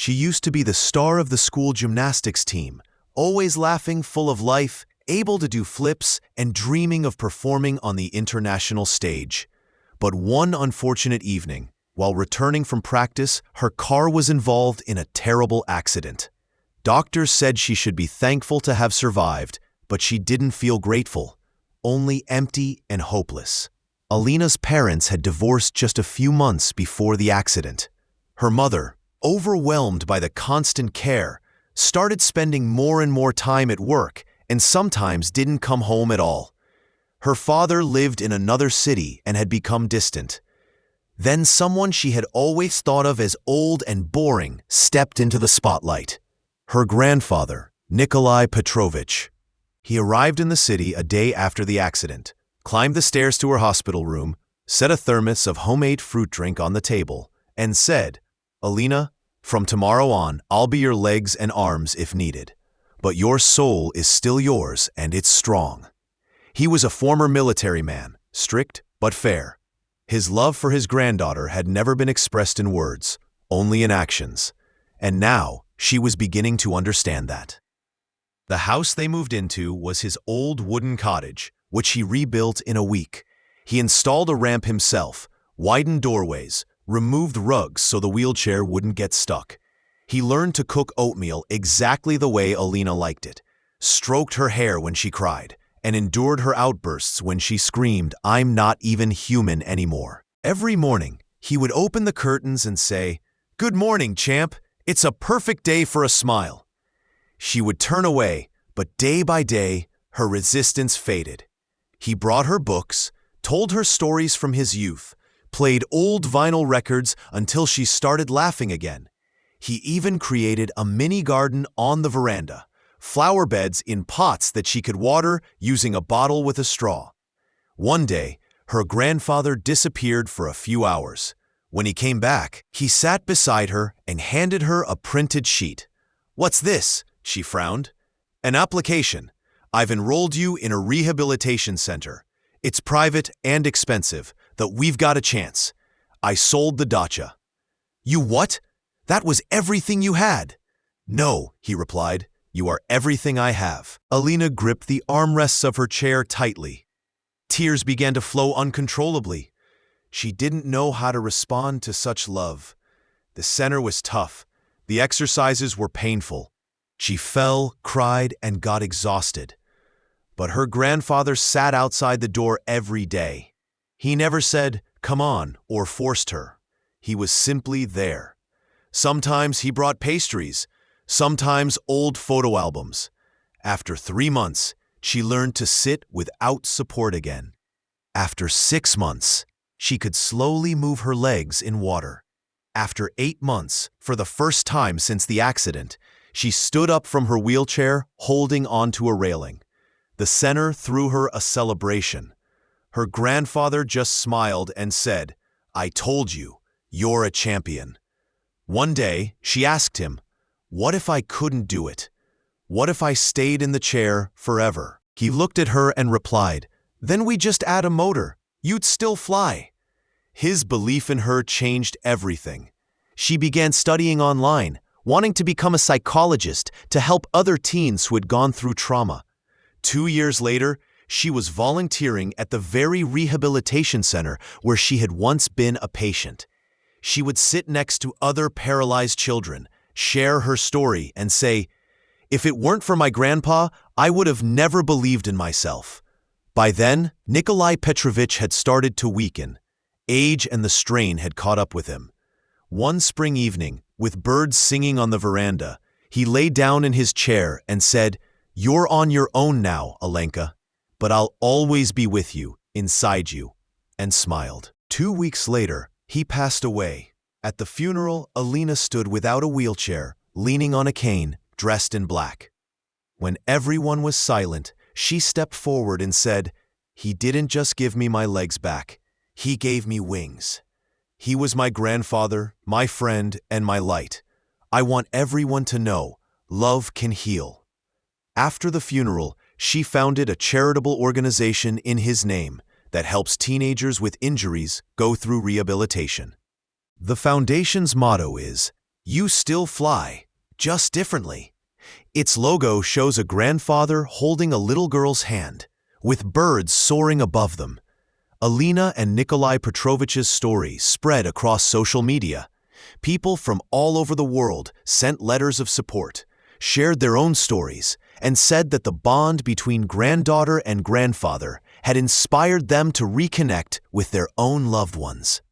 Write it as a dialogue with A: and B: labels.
A: She used to be the star of the school gymnastics team, always laughing, full of life, able to do flips, and dreaming of performing on the international stage. But one unfortunate evening, while returning from practice, her car was involved in a terrible accident. Doctors said she should be thankful to have survived, but she didn't feel grateful, only empty and hopeless. Alina's parents had divorced just a few months before the accident. Her mother, overwhelmed by the constant care, started spending more and more time at work and sometimes didn't come home at all. Her father lived in another city and had become distant. Then someone she had always thought of as old and boring stepped into the spotlight. Her grandfather, Nikolai Petrovich. He arrived in the city a day after the accident, climbed the stairs to her hospital room, set a thermos of homemade fruit drink on the table, and said, "Alina, from tomorrow on, I'll be your legs and arms if needed. But your soul is still yours, and it's strong." He was a former military man, strict but fair. His love for his granddaughter had never been expressed in words, only in actions. And now, she was beginning to understand that. The house they moved into was his old wooden cottage, which he rebuilt in a week. He installed a ramp himself, widened doorways, removed rugs so the wheelchair wouldn't get stuck. He learned to cook oatmeal exactly the way Alina liked it, stroked her hair when she cried, and endured her outbursts when she screamed, "I'm not even human anymore." Every morning, he would open the curtains and say, "Good morning, champ. It's a perfect day for a smile." She would turn away, but day by day, her resistance faded. He brought her books, told her stories from his youth, played old vinyl records until she started laughing again. He even created a mini garden on the veranda, flower beds in pots that she could water using a bottle with a straw. One day, her grandfather disappeared for a few hours. When he came back, he sat beside her and handed her a printed sheet. "What's this?" she frowned. "An application. I've enrolled you in a rehabilitation center. It's private and expensive, but we've got a chance. I sold the dacha." "You what? That was everything you had." "No," he replied. "You are everything I have." Alina gripped the armrests of her chair tightly. Tears began to flow uncontrollably. She didn't know how to respond to such love. The center was tough. The exercises were painful. She fell, cried, and got exhausted. But her grandfather sat outside the door every day. He never said, "Come on," or forced her. He was simply there. Sometimes he brought pastries, sometimes old photo albums. After 3 months, she learned to sit without support again. After 6 months, she could slowly move her legs in water. After 8 months, for the first time since the accident, she stood up from her wheelchair, holding onto a railing. The center threw her a celebration. Her grandfather just smiled and said, "I told you, you're a champion." One day, she asked him, "What if I couldn't do it? What if I stayed in the chair forever?" He looked at her and replied, "Then we just add a motor. You'd still fly." His belief in her changed everything. She began studying online, wanting to become a psychologist to help other teens who had gone through trauma. 2 years later, she was volunteering at the very rehabilitation center where she had once been a patient. She would sit next to other paralyzed children, share her story, and say, "If it weren't for my grandpa, I would have never believed in myself." By then, Nikolai Petrovich had started to weaken. Age and the strain had caught up with him. One spring evening, with birds singing on the veranda, he lay down in his chair and said, "You're on your own now, Alenka, but I'll always be with you, inside you," and smiled. 2 weeks later, he passed away. At the funeral, Alina stood without a wheelchair, leaning on a cane, dressed in black. When everyone was silent, she stepped forward and said, "He didn't just give me my legs back. He gave me wings. He was my grandfather, my friend, and my light. I want everyone to know, love can heal." After the funeral, she founded a charitable organization in his name that helps teenagers with injuries go through rehabilitation. The foundation's motto is, You still fly, just differently. Its logo shows a grandfather holding a little girl's hand, with birds soaring above them. Alina and Nikolai Petrovich's story spread across social media. People from all over the world sent letters of support, shared their own stories, and said that the bond between granddaughter and grandfather had inspired them to reconnect with their own loved ones.